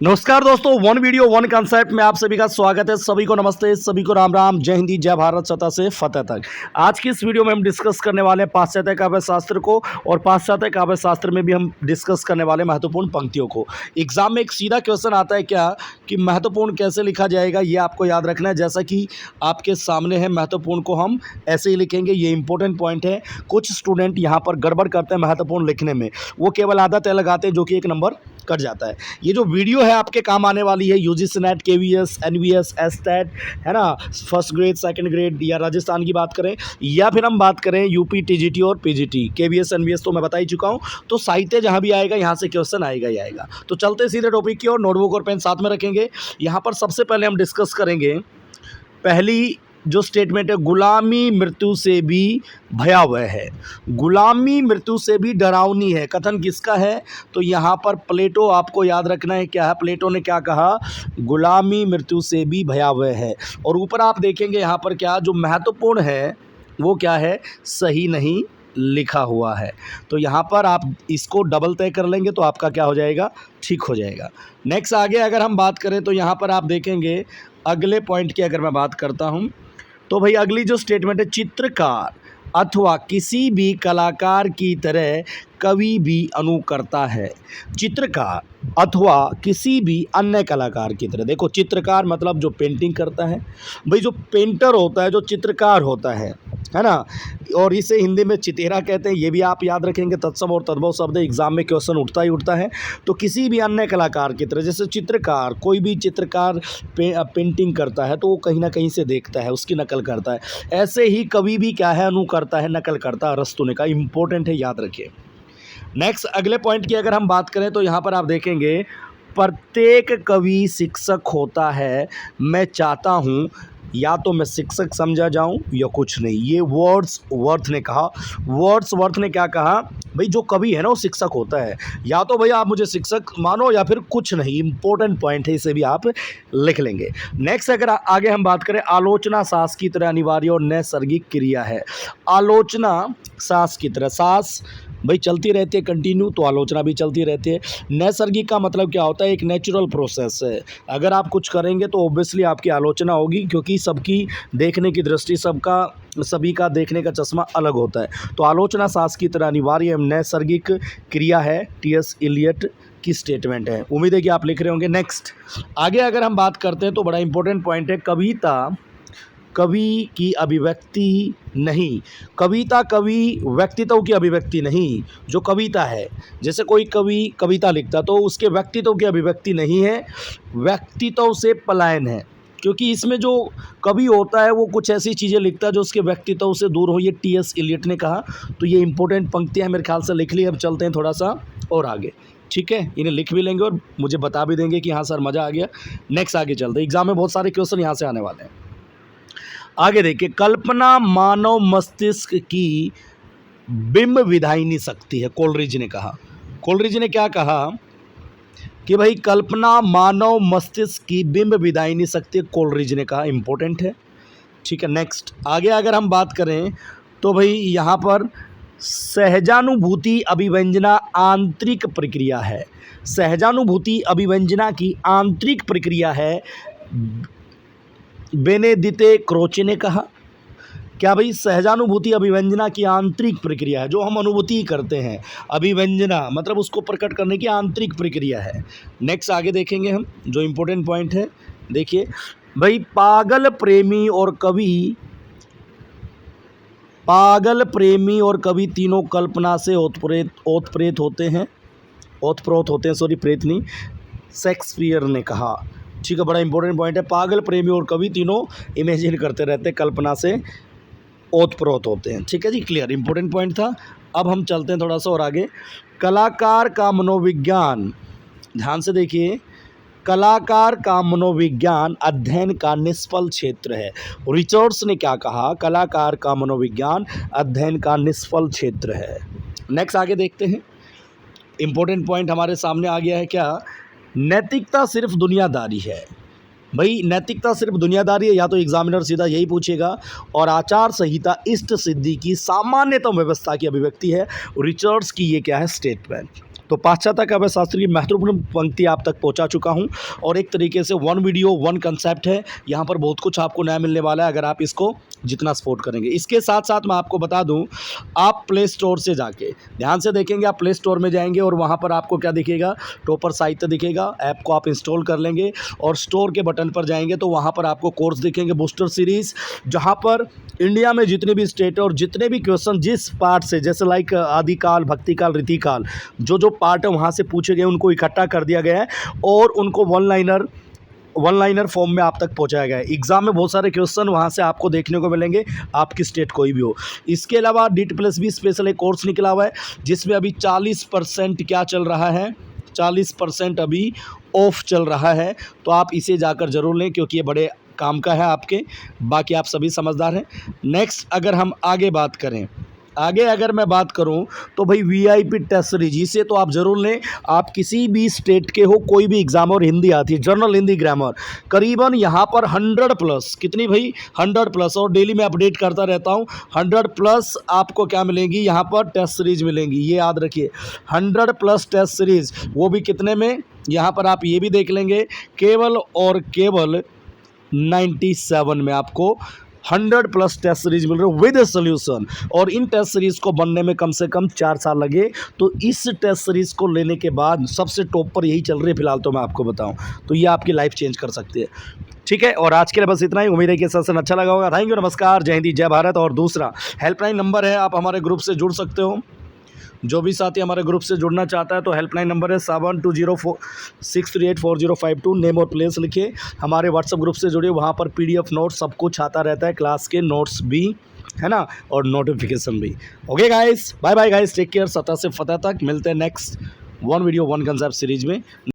नमस्कार दोस्तों, one video one concept में आप सभी का स्वागत है। सभी को नमस्ते, सभी को राम राम, जय हिंदी, जय भारत, सतह से फतेह तक। आज की इस वीडियो में हम डिस्कस करने वाले हैं पाश्चात्य काव्य शास्त्र को, और पाश्चात्य काव्य शास्त्र में भी हम डिस्कस करने वाले महत्वपूर्ण पंक्तियों को। एग्जाम में एक सीधा क्वेश्चन आता है क्या कि महत्वपूर्ण कैसे लिखा जाएगा, ये आपको याद रखना है। जैसा कि आपके सामने है, महत्वपूर्ण को हम ऐसे ही लिखेंगे, ये इंपॉर्टेंट पॉइंट है। कुछ स्टूडेंट यहाँ पर गड़बड़ करते हैं महत्वपूर्ण लिखने में, वो केवल आधा तय लगाते हैं, जो कि एक नंबर कट जाता है। ये जो वीडियो है आपके काम आने वाली है, UGC NET, KVS, NVS, STET, है ना, फर्स्ट ग्रेड, सेकंड ग्रेड, या राजस्थान की बात करें, या फिर हम बात करें यूपी, टीजीटी और पीजीटी। केवीएस, एनवीएस तो मैं बता ही चुका हूँ। तो साहित्य जहाँ भी आएगा, यहाँ से क्वेश्चन आएगा ही आएगा। तो चलते सीधे टॉपिक की ओर, नोटबुक और पेन साथ में रखेंगे। यहाँ पर सबसे पहले हम डिस्कस करेंगे पहली जो स्टेटमेंट है, गुलामी मृत्यु से भी भयावह है। गुलामी मृत्यु से भी डरावनी है। कथन किसका है? तो यहाँ पर प्लेटो, आपको याद रखना है क्या है, प्लेटो ने क्या कहा, गुलामी मृत्यु से भी भयावह है। और ऊपर आप देखेंगे यहाँ पर क्या जो महत्वपूर्ण है वो क्या है, सही नहीं लिखा हुआ है। तो यहाँ पर आप इसको डबल तय कर लेंगे तो आपका क्या हो जाएगा, ठीक हो जाएगा। नेक्स्ट आगे अगर हम बात करें तो यहाँ पर आप देखेंगे अगले पॉइंट की अगर मैं बात करता हूँ तो भाई अगली जो स्टेटमेंट है, चित्रकार अथवा किसी भी कलाकार की तरह कवि भी अनुकरता है। चित्रकार अथवा किसी भी अन्य कलाकार की तरह। देखो, चित्रकार मतलब जो पेंटिंग करता है, भाई जो पेंटर होता है, जो चित्रकार होता है ना, और इसे हिंदी में चितेरा कहते हैं। ये भी आप याद रखेंगे, तत्सम और तद्भव शब्द एग्जाम में क्वेश्चन उठता ही उठता है। तो किसी भी अन्य कलाकार की तरह, जैसे चित्रकार, कोई भी चित्रकार पेंटिंग करता है तो वो कहीं ना कहीं से देखता है, उसकी नकल करता है। ऐसे ही कवि भी क्या है, अनुकरता है, नकल करता है। अरस्तु ने कहा, इंपॉर्टेंट है, याद रखिए। नेक्स्ट अगले पॉइंट की अगर हम बात करें तो यहाँ पर आप देखेंगे, प्रत्येक कवि शिक्षक होता है। मैं चाहता हूँ या तो मैं शिक्षक समझा जाऊं या कुछ नहीं। ये वर्ड्सवर्थ ने कहा। वर्ड्सवर्थ ने क्या कहा, भाई जो कवि है ना वो शिक्षक होता है। या तो भैया आप मुझे शिक्षक मानो या फिर कुछ नहीं। इंपॉर्टेंट पॉइंट है, इसे भी आप लिख लेंगे। नेक्स्ट अगर आगे हम बात करें, आलोचना सास की तरह अनिवार्य और नैसर्गिक क्रिया है। आलोचना सास की तरह, सास भाई चलती रहती है कंटिन्यू, तो आलोचना भी चलती रहती है। नैसर्गिक का मतलब क्या होता है, एक नेचुरल प्रोसेस है। अगर आप कुछ करेंगे तो ऑब्वियसली आपकी आलोचना होगी, क्योंकि सबकी देखने की दृष्टि, सभी का देखने का चश्मा अलग होता है। तो आलोचना सास की तरह अनिवार्य एवं नैसर्गिक क्रिया है। टी.एस. इलियट की स्टेटमेंट है। उम्मीद है कि आप लिख रहे होंगे। नेक्स्ट आगे अगर हम बात करते हैं तो बड़ा इंपॉर्टेंट पॉइंट है, कविता कवि की अभिव्यक्ति नहीं। कविता कवि व्यक्तित्व की अभिव्यक्ति नहीं। जो कविता है, जैसे कोई कवि कविता लिखता तो उसके व्यक्तित्व की अभिव्यक्ति नहीं है, व्यक्तित्व से पलायन है। क्योंकि इसमें जो कवि होता है वो कुछ ऐसी चीज़ें लिखता है जो उसके व्यक्तित्व से दूर हो। ये टी.एस. इलियट ने कहा। तो ये इंपॉर्टेंट पंक्तियाँ मेरे ख्याल से लिख ली। अब चलते हैं थोड़ा सा और आगे, ठीक है। इन्हें लिख भी लेंगे और मुझे बता भी देंगे कि हाँ सर मज़ा आ गया। नेक्स्ट आगे चलते हैं, एग्जाम में बहुत सारे क्वेश्चन यहाँ से आने वाले हैं। आगे देखिए, कल्पना मानव मस्तिष्क की बिंब विधायिनी शक्ति है, कोलरिज ने कहा। कोलरिज ने क्या कहा कि भाई कल्पना मानव मस्तिष्क की बिंब विधायिनी शक्ति, कोलरिज ने कहा। इंपॉर्टेंट है, ठीक है। नेक्स्ट आगे अगर हम बात करें तो भाई यहाँ पर सहजानुभूति अभिव्यंजना आंतरिक प्रक्रिया है। सहजानुभूति अभिव्यंजना की आंतरिक प्रक्रिया है, बेनेदिते क्रोचे ने कहा। क्या भाई, सहजानुभूति अभिव्यंजना की आंतरिक प्रक्रिया है, जो हम अनुभूति करते हैं। अभिव्यंजना मतलब उसको प्रकट करने की आंतरिक प्रक्रिया है। नेक्स्ट आगे देखेंगे हम, जो इंपॉर्टेंट पॉइंट है, देखिए भाई, पागल प्रेमी और कवि तीनों कल्पना से ओतप्रोत होते हैं, सॉरी, प्रेत नहीं, शेक्सपियर ने कहा। ठीक है, बड़ा इंपॉर्टेंट पॉइंट है। पागल प्रेमी और कवि तीनों इमेजिन करते रहते हैं, कल्पना से ओतप्रोत होते हैं। ठीक है जी, क्लियर, इंपॉर्टेंट पॉइंट था। अब हम चलते हैं थोड़ा सा और आगे। कलाकार का मनोविज्ञान, ध्यान से देखिए, कलाकार का मनोविज्ञान अध्ययन का निष्फल क्षेत्र है। रिचर्ड्स ने क्या कहा, कलाकार का मनोविज्ञान अध्ययन का निष्फल क्षेत्र है। नेक्स्ट आगे देखते हैं, इंपॉर्टेंट पॉइंट हमारे सामने आ गया है क्या, नैतिकता सिर्फ दुनियादारी है। भाई नैतिकता सिर्फ दुनियादारी है, या तो एग्जामिनर सीधा यही पूछेगा। और आचार संहिता इष्ट सिद्धि की सामान्यतम व्यवस्था की अभिव्यक्ति है। रिचर्ड्स की ये क्या है, स्टेटमेंट। तो पाश्चात्य काव्य शास्त्र की महत्वपूर्ण पंक्ति आप तक पहुंचा चुका हूं और एक तरीके से वन वीडियो वन कंसेप्ट है। यहां पर बहुत कुछ आपको नया मिलने वाला है अगर आप इसको जितना सपोर्ट करेंगे। इसके साथ साथ मैं आपको बता दूं, आप प्ले स्टोर से जाके ध्यान से देखेंगे, आप प्ले स्टोर में जाएंगे और वहां पर आपको क्या दिखेगा, टॉपर साहित्य दिखेगा। ऐप को आप इंस्टॉल कर लेंगे और स्टोर के बटन पर जाएंगे तो वहां पर आपको कोर्स दिखेंगे, बूस्टर सीरीज, जहां पर इंडिया में जितने भी स्टेट और जितने भी क्वेश्चन जिस पार्ट से, जैसे लाइक आदिकाल, भक्तिकाल, रीतिकाल, जो पार्ट है वहाँ से पूछे गए उनको इकट्ठा कर दिया गया है और उनको वन लाइनर फॉर्म में आप तक पहुंचाया गया है। एग्जाम में बहुत सारे क्वेश्चन वहां से आपको देखने को मिलेंगे, आपकी स्टेट कोई भी हो। इसके अलावा DIT+B स्पेशल एक कोर्स निकला हुआ है जिसमें अभी 40% क्या चल रहा है, 40% अभी ऑफ चल रहा है। तो आप इसे जाकर जरूर लें क्योंकि ये बड़े काम का है आपके। बाकी आप सभी समझदार हैं। नेक्स्ट अगर हम अगर मैं बात करूं तो भाई VIP टेस्ट सीरीज, इसे तो आप जरूर लें। आप किसी भी स्टेट के हो, कोई भी एग्जाम और हिंदी आती है, जनरल हिंदी, ग्रामर, करीबन यहाँ पर 100+, कितनी भाई 100+, और डेली मैं अपडेट करता रहता हूँ। 100+ आपको क्या मिलेंगी यहाँ पर, टेस्ट सीरीज मिलेंगी, ये याद रखिए। 100+ टेस्ट सीरीज, वो भी कितने में, यहाँ पर आप ये भी देख लेंगे, केवल और केवल 97 में आपको 100+ टेस्ट सीरीज मिल रही है विद सोल्यूशन। और इन टेस्ट सीरीज को बनने में कम से कम 4 साल लगे। तो इस टेस्ट सीरीज को लेने के बाद सबसे टॉप पर यही चल रही है फिलहाल, तो मैं आपको बताऊं तो ये आपकी लाइफ चेंज कर सकती है। ठीक है, और आज के लिए बस इतना ही। उम्मीद है कि सेशन अच्छा लगा होगा। थैंक यू, नमस्कार, जय हिंद, जय भारत। और दूसरा हेल्पलाइन नंबर है, आप हमारे ग्रुप से जुड़ सकते हो। जो भी साथी हमारे ग्रुप से जुड़ना चाहता है तो हेल्पलाइन नंबर है 7204638405 नेम और प्लेस लिखिए। हमारे व्हाट्सएप ग्रुप से जुड़िए, वहाँ पर PDF नोट्स सब कुछ आता रहता है, क्लास के नोट्स भी है ना, और नोटिफिकेशन भी। Okay guys, bye bye guys, take care. सतह से फतह तक मिलते हैं next one video one concept series में।